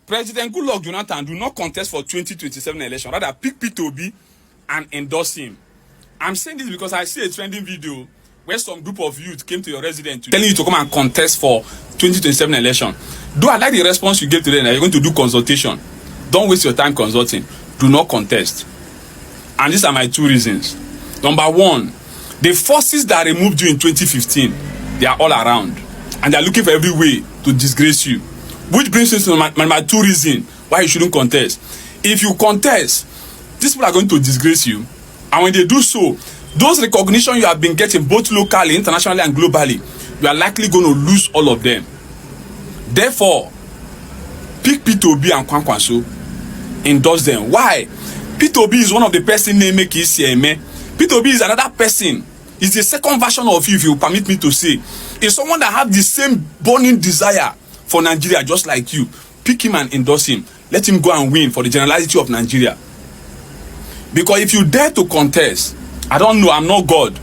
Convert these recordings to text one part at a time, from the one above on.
President Goodluck Jonathan do not contest for 2027 election. Rather, pick P2B and endorse him. I'm saying this because I see a trending video where some group of youth came to your residence telling you to come and contest for 2027 election. Though I like the response you gave to them that you're going to do consultation. Don't waste your time consulting. Do not contest. And these are my 2 reasons. Number 1, the forces that removed you in 2015, they are all around. And they are looking for every way to disgrace you. Which brings me to my 2 reasons why you shouldn't contest. If you contest, these people are going to disgrace you. And when they do so, those recognition you have been getting both locally, internationally, and globally, you are likely going to lose all of them. Therefore, pick P2B and Kwankwaso, endorse them. Why? P2B is one of the person name make CMA. P2B is another person. It's the second version of you, if you permit me to say. It's someone that have the same burning desire for Nigeria, just like you. Pick him and endorse him. Let him go and win for the generality of Nigeria. Because if you dare to contest, I don't know, I'm not God,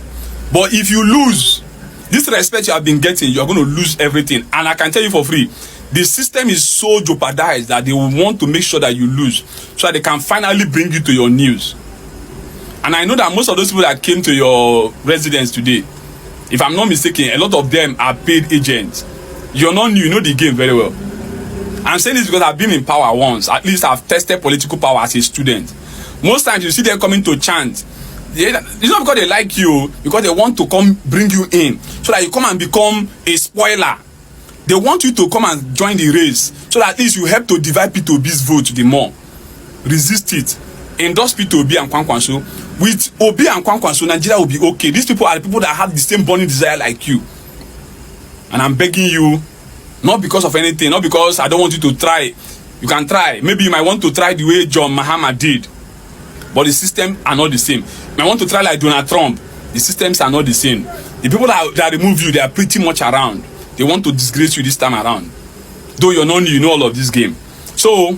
but if you lose, this respect you have been getting, you are going to lose everything. And I can tell you for free, the system is so jeopardized that they will want to make sure that you lose, so that they can finally bring you to your news. And I know that most of those people that came to your residence today, if I'm not mistaken, a lot of them are paid agents. You're not new, you know the game very well. I'm saying this because I've been in power once. At least I've tested political power as a student. Most times you see them coming to chant. It's not because they like you, because they want to come bring you in, so that you come and become a spoiler. They want you to come and join the race, so that at least you help to divide P2B's vote the more. Resist it. Endorse P2B and Kwankwaso. With Obi and Kwankwaso, Nigeria will be okay. These people are the people that have the same burning desire like you. And I'm begging you, not because of anything, not because I don't want you to try. You can try. Maybe you might want to try the way John Mahama did. But the systems are not the same. You might want to try like Donald Trump. The systems are not the same. The people that remove you, they are pretty much around. They want to disgrace you this time around. Though you're not new, you know all of this game. So,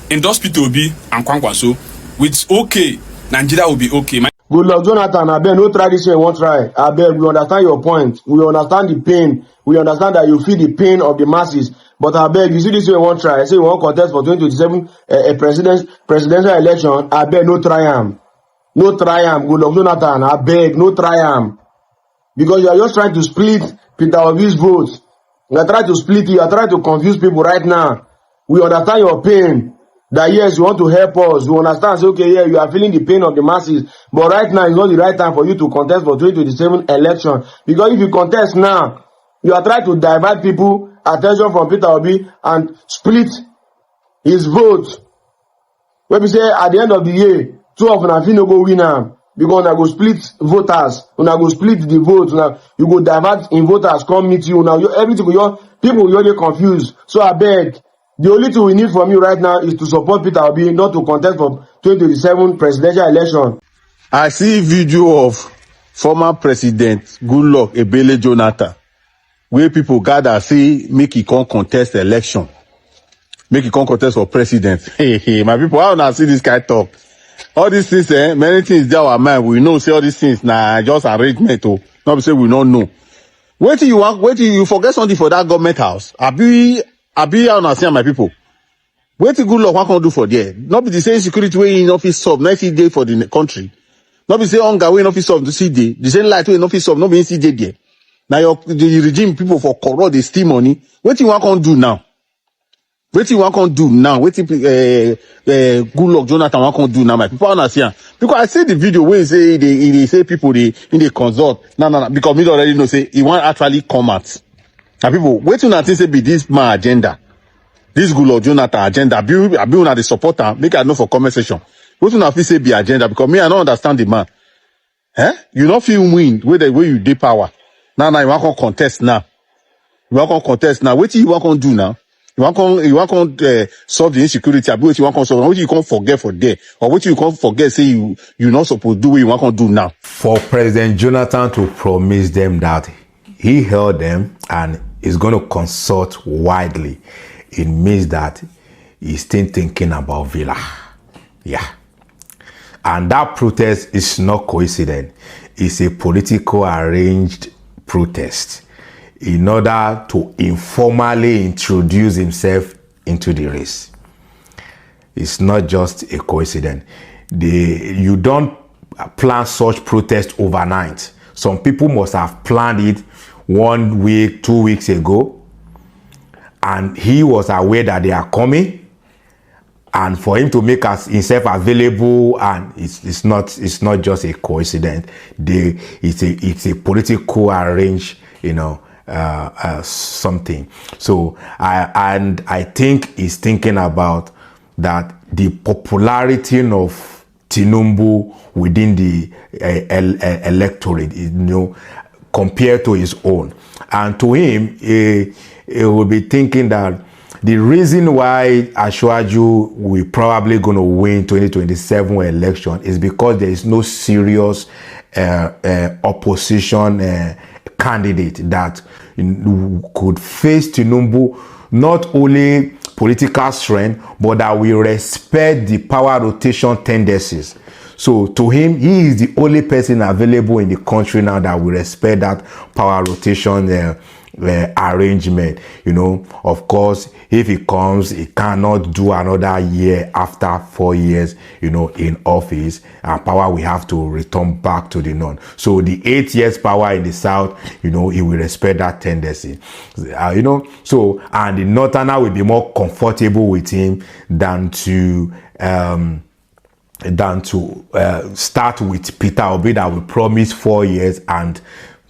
endorse P2B and Kwankwaso. With okay, Nigeria will be okay. Goodluck Jonathan, I beg no try this way, won't try. I beg, we understand your point. We understand the pain. We understand that you feel the pain of the masses. But I beg, you see this way, won't try. I say we won't contest for 2027 presidential election. I beg, no try am. No try am. Goodluck Jonathan, I beg, no try am. Because you are just trying to split Peter Obi's votes. You are trying to split it. You are trying to confuse people right now. We understand your pain. That yes, you want to help us. You understand, say, okay, yeah, you are feeling the pain of the masses. But right now, it's not the right time for you to contest for 2027 election. Because if you contest now, you are trying to divert people attention from Peter Obi and split his vote. When we say at the end of the year, 2 of them no go win am, because una go split voters, una go split the vote, you go divert in voters come meet you now. Everything people will get confused. So I beg, the only thing we need from you right now is to support Peter Obi, not to contest for 2027 presidential election. I see video of former President Goodluck Ebele Jonathan, where people gather say make he come contest election, make he come contest for president. Hey, my people, how now see this guy talk? All these things, many things there our mind. We know say all these things nah just arrangement. Oh, not say we don't know. Wait till you forget something for that government house. Abi how now see my people. Wait till Goodluck what can do for there? Not be the same security way in office solve 90 days for the country. Not be say hunger way in office solve to see day. The same light way in office solve not be see day there. Now the regime people for corrupt they steal money. What you want to do now? What you want to do now? What Goodluck Jonathan want to do now? My people understand. Because I see the video where they say people they consult. No. Because me already know say he want actually come out. Now people, wait till nothing say be this my agenda. This Goodluck Jonathan agenda. I be una the supporter. Make I know for comment section. Wait till nothing say be agenda, because me I don't understand the man. You don't feel win where you dey power. Now you want to contest now. You want to contest now. What you want to do now? You want to solve the insecurity. What you want to solve? What you can't forget for there, or what you can't forget? Say you not supposed to do what you want to do now. For President Jonathan to promise them that he held them and is going to consult widely, it means that he's still thinking about Villa. Yeah. And that protest is not coincident. It's a political arranged protest in order to informally introduce himself into the race. It's not just a coincidence. You don't plan such protest overnight. Some people must have planned it 1 week, 2 weeks ago, and he was aware that they are coming. And for him to make himself available, and it's not just a coincidence. It's a political arrange, something. So I think he's thinking about that the popularity of Tinubu within the electorate, compared to his own, and to him, he will be thinking that the reason why Ashwaju will probably going to win 2027 election is because there is no serious opposition candidate that could face Tinubu, not only political strength, but that will respect the power rotation tendencies. So to him, he is the only person available in the country now that will respect that power rotation arrangement. Of course, if he comes, he cannot do another year after 4 years, in office, and power will have to return back to the north. So the 8 years power in the south, he will respect that tendency. So, and the northerner will be more comfortable with him than to start with Peter Obi that will promise 4 years, and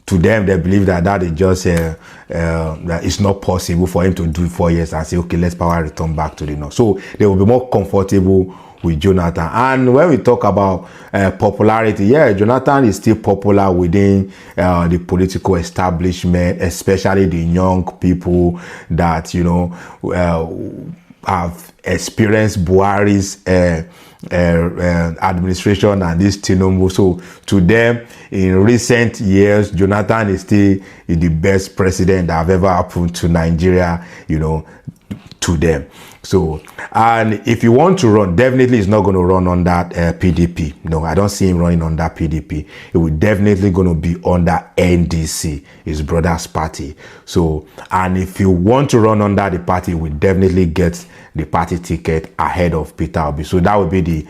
to them they believe that is just that it's not possible for him to do 4 years and say, okay, let's power return back to the north. So they will be more comfortable with Jonathan. And when we talk about popularity, Jonathan is still popular within the political establishment, especially the young people that have experienced Buhari's administration and this Tinubu. So to them, in recent years, Jonathan is still the best president that have ever happened to Nigeria, to them. So, and if you want to run, definitely he's not going to run on that PDP. No, I don't see him running on that PDP. It will definitely going to be under NDC, his brother's party. So, and if you want to run under the party, we definitely get the party ticket ahead of Peter Obi. So that will be the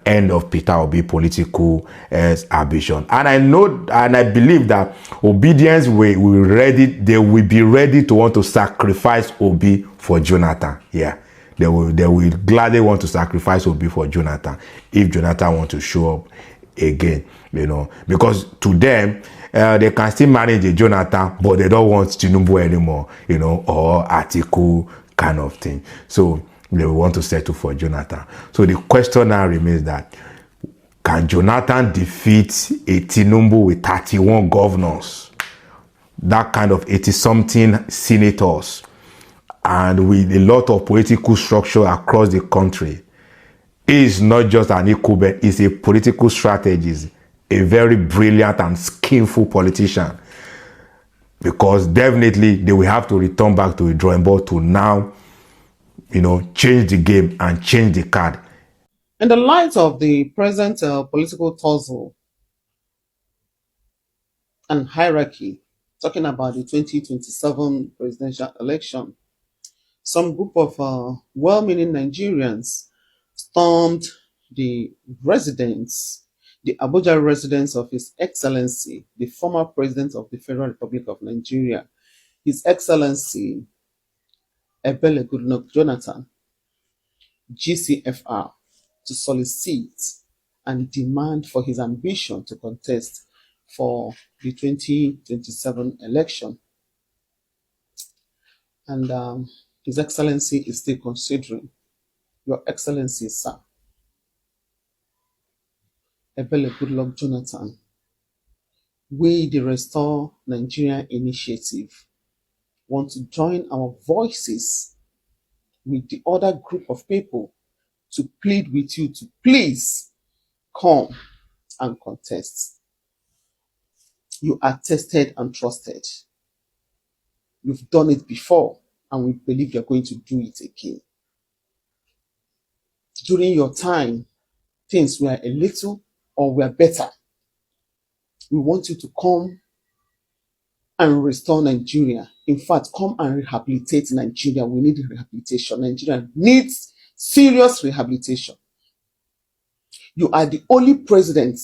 end of Peter Obi political ambition. And I know and I believe that obedience they will be ready to want to sacrifice Obi for Jonathan. Yeah. They will gladly want to sacrifice Obi for Jonathan if Jonathan wants to show up again, because to them, they can still manage a Jonathan, but they don't want Tinubu anymore, or Atiku kind of thing. So they will want to settle for Jonathan. So the question now remains that, can Jonathan defeat a Tinubu with 31 governors, that kind of 80-something senators, and with a lot of political structure across the country? Is not just an incumbent, it's a political strategist, a very brilliant and skillful politician. Because definitely they will have to return back to a drawing board to now, change the game and change the card. In the light of the present political tussle and hierarchy, talking about the 2027 presidential election, some group of well-meaning Nigerians stormed the Abuja residence of His Excellency, the former President of the Federal Republic of Nigeria, His Excellency Ebele Goodluck Jonathan, GCFR, to solicit and demand for his ambition to contest for the 2027 election. And His Excellency is still considering. Your Excellency, sir, Ebele Goodluck Jonathan, we, the Restore Nigeria Initiative, want to join our voices with the other group of people to plead with you to please come and contest. You are tested and trusted. You've done it before, and we believe you're going to do it again. During your time, things were a little or were better. We want you to come and restore Nigeria. In fact, come and rehabilitate Nigeria. We need rehabilitation. Nigeria needs serious rehabilitation. You are the only president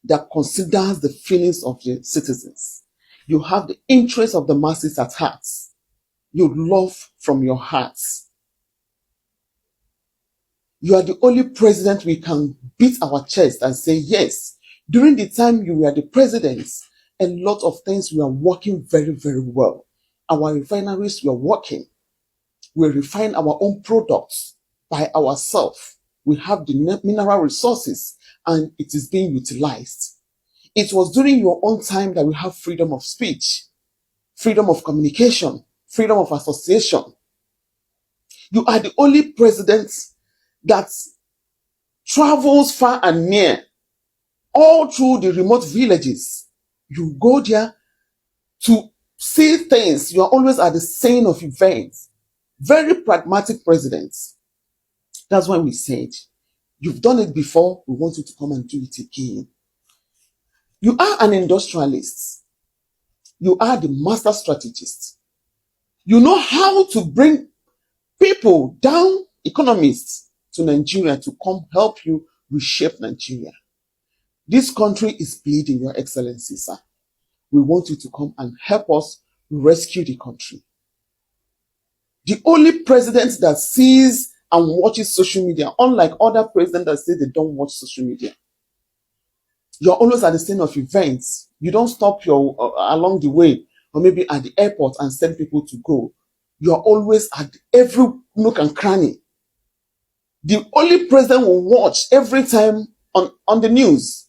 that considers the feelings of the citizens. You have the interests of the masses at heart. You love from your heart. You are the only president we can beat our chest and say, yes, during the time you were the president, a lot of things were working very, very well. Our refineries were working. We refine our own products by ourselves. We have the mineral resources and it is being utilized. It was during your own time that we have freedom of speech, freedom of communication, freedom of association. You are the only president that travels far and near, all through the remote villages. You go there to see things. You are always at the scene of events. Very pragmatic president. That's why we said, you've done it before, we want you to come and do it again. You are an industrialist. You are the master strategist. You know how to bring people down, economists, to Nigeria to come help you reshape Nigeria. This country is bleeding, Your Excellency, sir. We want you to come and help us rescue the country. The only president that sees and watches social media, unlike other presidents that say they don't watch social media. You're always at the scene of events. You don't stop along the way or maybe at the airport and send people to go. You're always at every nook and cranny. The only president will watch every time on the news.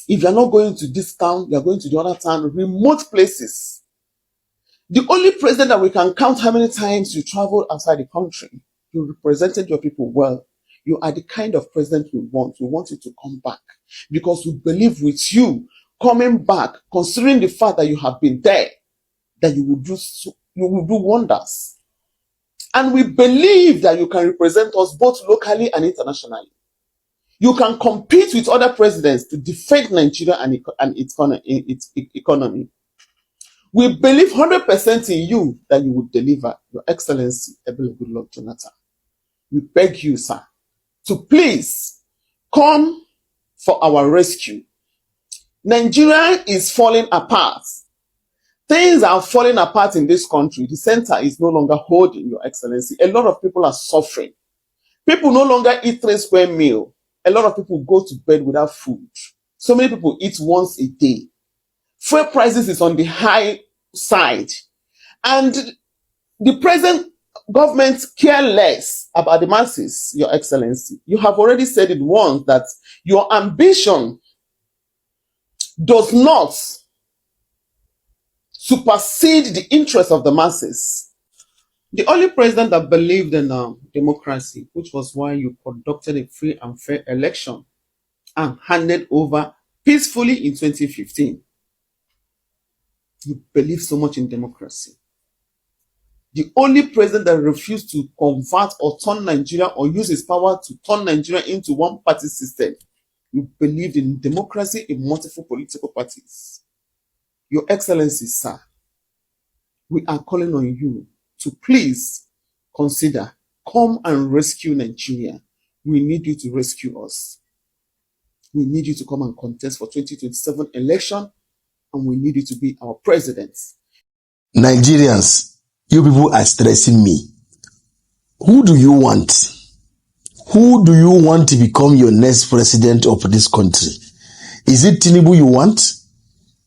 If you're not going to this town, you're going to the other town, remote places. The only president that we can count how many times you travel outside the country. You represented your people well. You are the kind of president we want. We want you to come back because we believe with you coming back, considering the fact that you have been there, that you will do wonders. And we believe that you can represent us both locally and internationally. You can compete with other presidents to defend Nigeria and its economy. We believe 100% in you that you will deliver, Your Excellency, Goodluck Jonathan. We beg you, sir, to please come for our rescue. Nigeria is falling apart. Things are falling apart in this country. The center is no longer holding, Your Excellency. A lot of people are suffering. People no longer eat 3 square meals. A lot of people go to bed without food. So many people eat once a day. Fuel prices is on the high side. And the present government care less about the masses, Your Excellency. You have already said it once that your ambition does not supersede the interest of the masses. The only president that believed in democracy, which was why you conducted a free and fair election and handed over peacefully in 2015. You believe so much in democracy. The only president that refused to convert or turn Nigeria or use his power to turn Nigeria into one-party system. You believed in democracy in multiple political parties. Your Excellency, sir, we are calling on you to please consider, come and rescue Nigeria. We need you to rescue us. We need you to come and contest for 2027 election, and we need you to be our president. Nigerians, you people are stressing me. Who do you want? Who do you want to become your next president of this country? Is it Tinubu you want?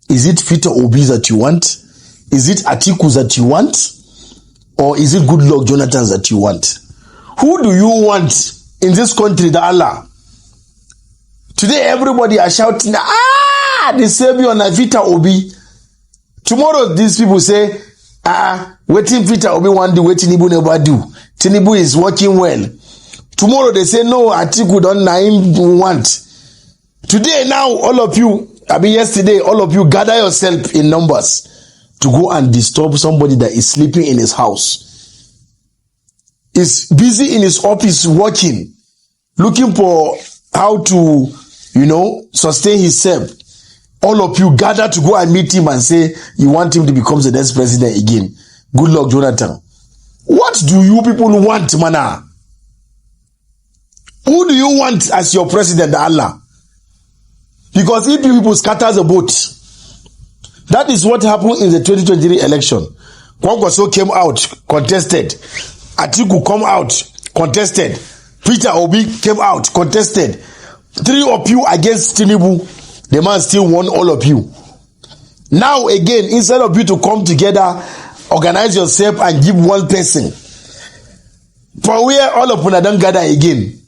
Is it Peter Obi that you want? Is it Atiku that you want? Or is it Goodluck Jonathan that you want? Who do you want in this country, the Allah? Today everybody are shouting, the savior na Peter Obi. Tomorrow these people say, waiting Peter Obi want do, waiting Tinubu never do. Tinubu is working well. Tomorrow they say, no, Atiku don't name want. Today now, all of you, yesterday, all of you gather yourself in numbers to go and disturb somebody that is sleeping in his house. Is busy in his office working, looking for how to, sustain himself. All of you gather to go and meet him and say you want him to become the next president again. Goodluck Jonathan. What do you people want, mana? Who do you want as your president, Allah? Because if people scatter the vote, that is what happened in the 2023 election. Kwankwaso came out, contested. Atiku come out, contested. Peter Obi came out, contested. 3 of you against Tinubu. The man still won all of you. Now again, instead of you to come together, organize yourself and give one person, for where all of you don't gather again.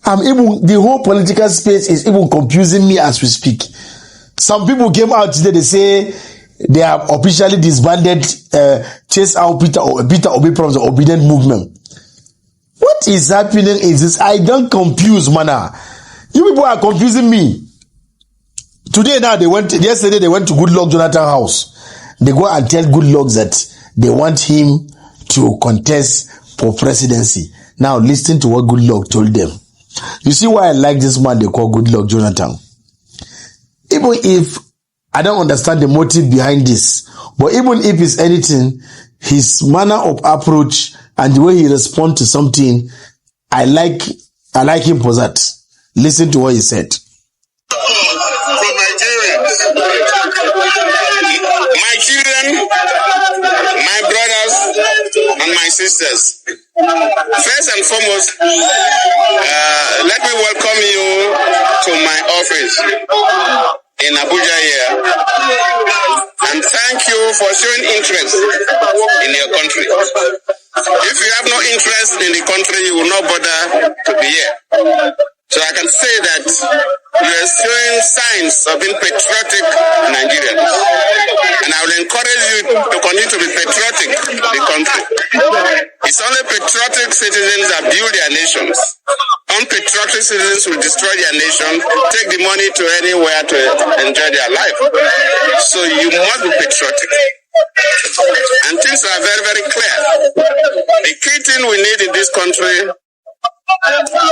The whole political space is even confusing me as we speak. Some people came out today, they say they have officially disbanded, chased out Peter Obi from the obedient movement. What is happening is this? I don't confuse, man. You people are confusing me. Today now yesterday they went to Goodluck Jonathan house. They go and tell Goodluck that they want him to contest for presidency. Now listen to what Goodluck told them. You see why I like this man they call Goodluck Jonathan. Even if I don't understand the motive behind this, but even if it's anything, his manner of approach and the way he responds to something, I like him for that. Listen to what he said. From Nigerians, my children, my brothers, and my sisters. First and foremost, let me welcome you to my office in Abuja here, and thank you for showing interest in your country. If you have no interest in the country, you will not bother to be here. So I can say that you are showing signs of being patriotic Nigerians. And I will encourage you to continue to be patriotic in the country. It's only patriotic citizens that build their nations. Unpatriotic citizens will destroy their nation, take the money to anywhere to enjoy their life. So you must be patriotic. And things are very, very clear. The key thing we need in this country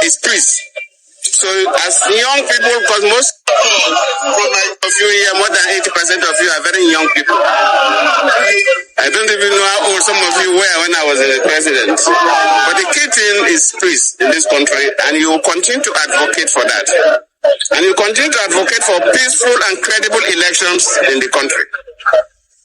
is peace. So as young people, because most of you here, more than 80% of you are very young people. I don't even know how old some of you were when I was the president. But the key thing is peace in this country, and you will continue to advocate for that. And you continue to advocate for peaceful and credible elections in the country.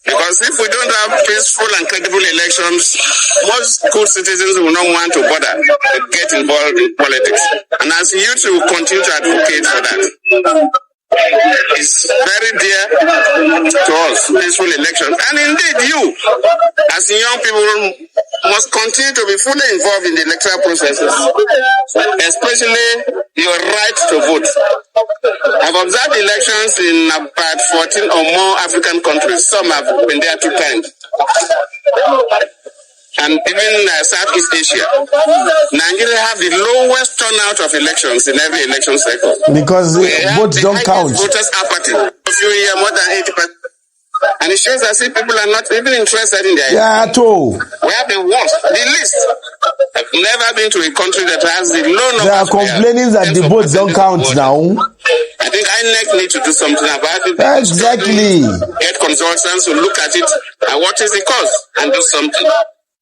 Because if we don't have peaceful and credible elections, most good citizens will not want to bother to get involved in politics. And as youth, we will continue to advocate for that. It's very dear to us, peaceful elections. And indeed, you, as young people, must continue to be fully involved in the electoral processes, especially your right to vote. I've observed elections in about 14 or more African countries. Some have been there 2 times. And even Southeast Asia. Nigeria have the lowest turnout of elections in every election cycle. Because votes don't count. Voters apathy. If you hear more than 80%. And it shows that people are not even interested in the idea. Yeah, at all. We have the worst, the least. I've never been to a country that has the low number. They are complaining that the votes don't count now. I think INEC need to do something about it. Exactly. Get consultants to look at it and what is the cause and do something.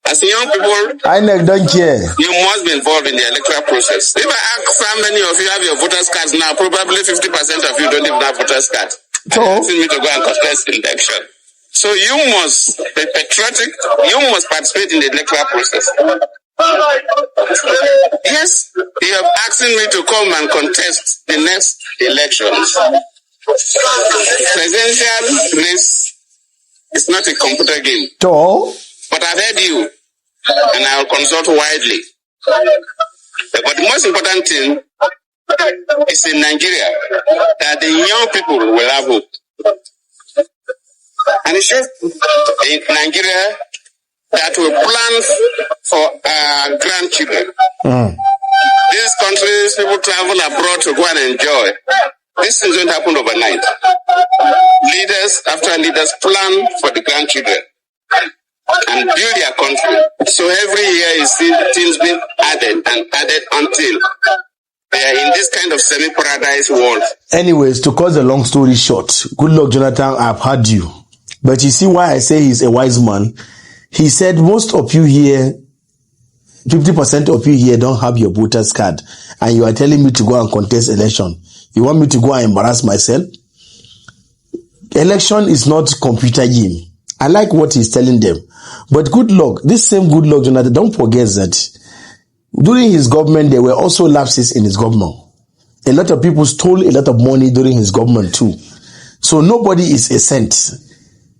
As young people, INEC don't care. You must be involved in the electoral process. If I ask how many of you have your voters' cards now, probably 50% of you don't even have voters' cards. So asking me to go and contest the election. So you must be patriotic. You must participate in the electoral process. Yes, you have asking me to come and contest the next elections. Presidential race is not a computer game. So, but I've heard you, and I'll consult widely. But the most important thing is in Nigeria that the young people will have hope. And it shows in Nigeria that we plan for our grandchildren. These countries, people travel abroad to go and enjoy. These things don't happen overnight. Leaders after leaders plan for the grandchildren and build their country. So every year you see things being added and added until they are in this kind of semi-paradise world. Anyways, to cut the long story short, Goodluck Jonathan, I've heard you. But you see why I say he's a wise man? He said most of you here, 50% of you here don't have your voters card, and you are telling me to go and contest election. You want me to go and embarrass myself? Election is not computer game. I like what he's telling them. But Goodluck, this same Goodluck, Jonathan, don't forget that during his government, there were also lapses in his government. A lot of people stole a lot of money during his government too. So nobody is a saint.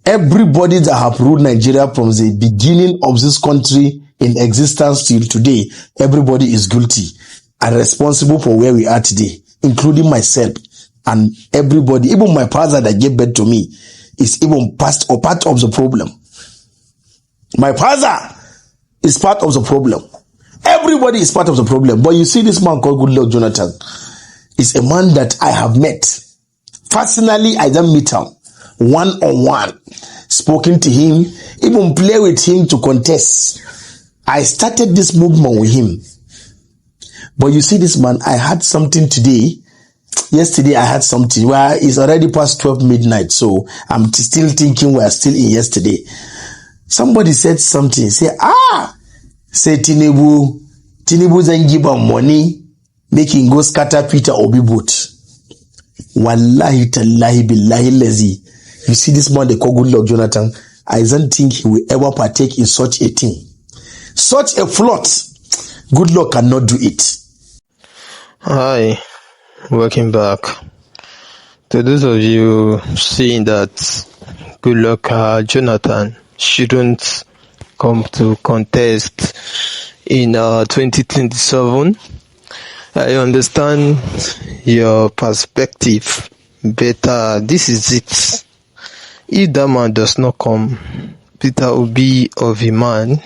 Everybody that have ruled Nigeria from the beginning of this country in existence till today, everybody is guilty and responsible for where we are today, including myself and everybody. Even my father that gave birth to me is even part of the problem. My father is part of the problem. Everybody is part of the problem. But you see this man called Goodluck Jonathan is a man that I have met. Personally, I don't meet him one-on-one. Spoken to him, even play with him to contest. I started this movement with him. But you see this man, I had something today. Yesterday I had something where it's already past 12 midnight. So I'm still thinking we're still in yesterday. Somebody said something. Say Tinubu then give him money, make him go scatter Peter Obi boat. Wallahi tallahi billahi lazi. You see this man they call Goodluck Jonathan. I don't think he will ever partake in such a thing. Such a plot. Goodluck cannot do it. Hi, welcome back. To those of you saying that Goodluck Jonathan shouldn't come to contest in 2027, I understand your perspective, but this is it. If that man does not come, Peter Obi of a man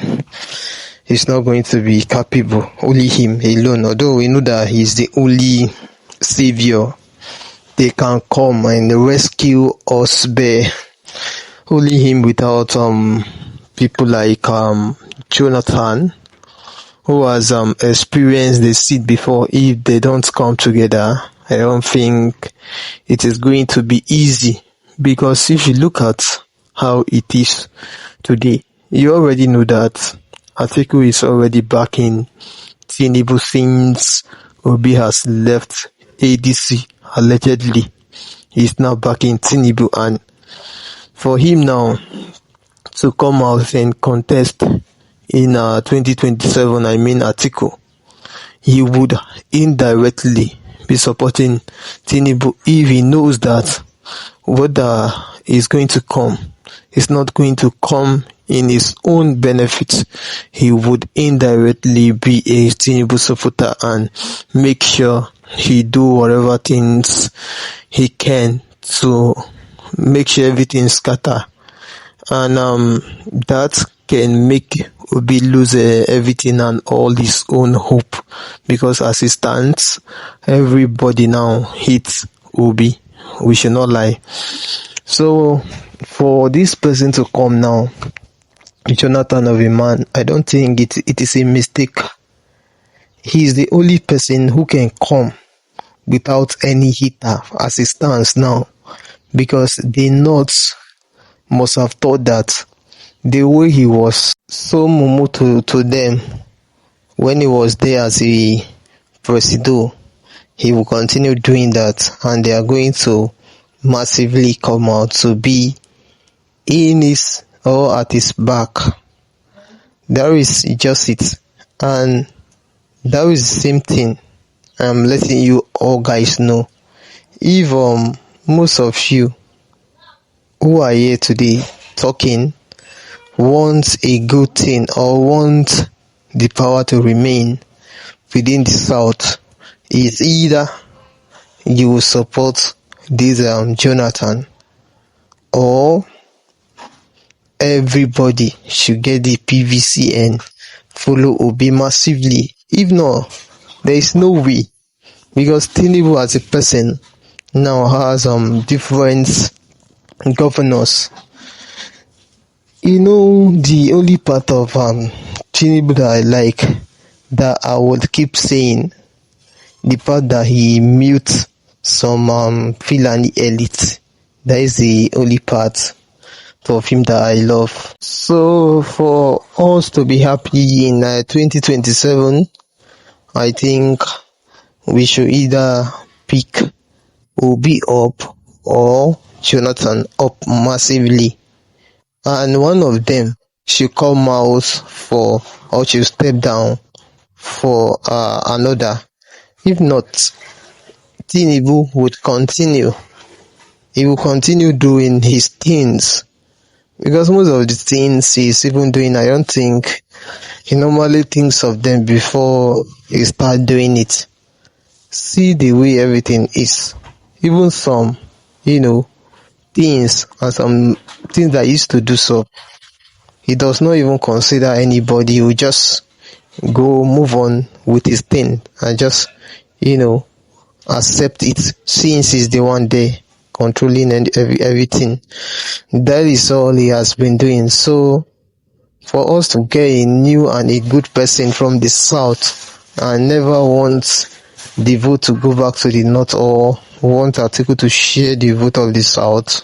is not going to be capable. Only him alone, although we know that he's the only savior. They can come and rescue us, but only him without people like Jonathan, who has experienced the seed before. If they don't come together, I don't think it is going to be easy, because if you look at how it is today, you already know that Atiku is already back in Tinubu since Obi has left ADC, allegedly. He's now back in Tinubu, and for him now to come out and contest in 2027, I mean Atiku, he would indirectly be supporting Tinubu if he knows that what is going to come is not going to come in his own benefit. He would indirectly be a Tinubu supporter and make sure he do whatever things he can to make sure everything scatter, and that can make Obi lose everything and all his own hope, because as it stands, everybody now hates Obi. We should not lie. So for this person to come now, Jonathan of a man, I don't think it is a mistake. He is the only person who can come without any hitter as it stands now, because the North must have thought that the way he was so mumu to them when he was there as a presido, he will continue doing that, and they are going to massively come out to be in his or at his back. That is just it, and that is the same thing I'm letting you all guys know. If most of you who are here today talking want a good thing or want the power to remain within the South, is either you will support this Jonathan, or everybody should get the PVC and follow Obi massively. If not, there is no way, because Tinubu as a person now has different governors. You know, the only part of Tinubu that I like, that I would keep saying, the part that he mutes some Fulani elite. That is the only part of him that I love. So for us to be happy in 2027, I think we should either pick Obi up or Jonathan up massively, and one of them should come out for or should step down for another. If not, Tinubu would continue. He will continue doing his things, because most of the things he's even doing, I don't think he normally thinks of them before he start doing it. See the way everything is. Even some, things and some things that he used to do, so he does not even consider anybody. He will just move on with his thing and just, accept it, since he's the one there controlling everything. That is all he has been doing. So for us to get a new and a good person from the south and never want the vote to go back to the north, or want Atiku to share the vote of the south,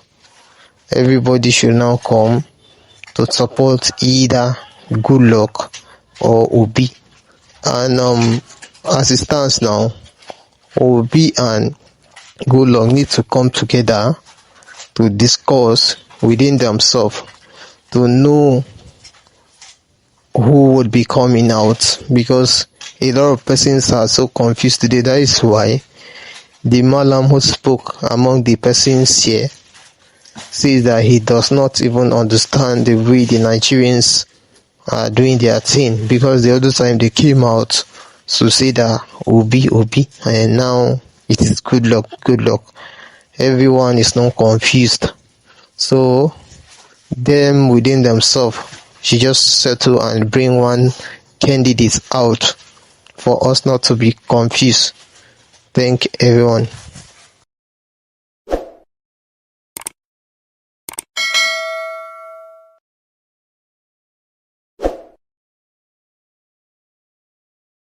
everybody should now come to support either Goodluck or Obi. And as it stands now, Obi and Goodluck need to come together to discuss within themselves to know who would be coming out, because a lot of persons are so confused today. That is why the Malam who spoke among the persons here says that he does not even understand the way the Nigerians are doing their thing, because the other time they came out to say that Obi, and now it is Goodluck. Everyone is now confused. So them within themselves should just settle and bring one candidate out for us not to be confused. Thank everyone.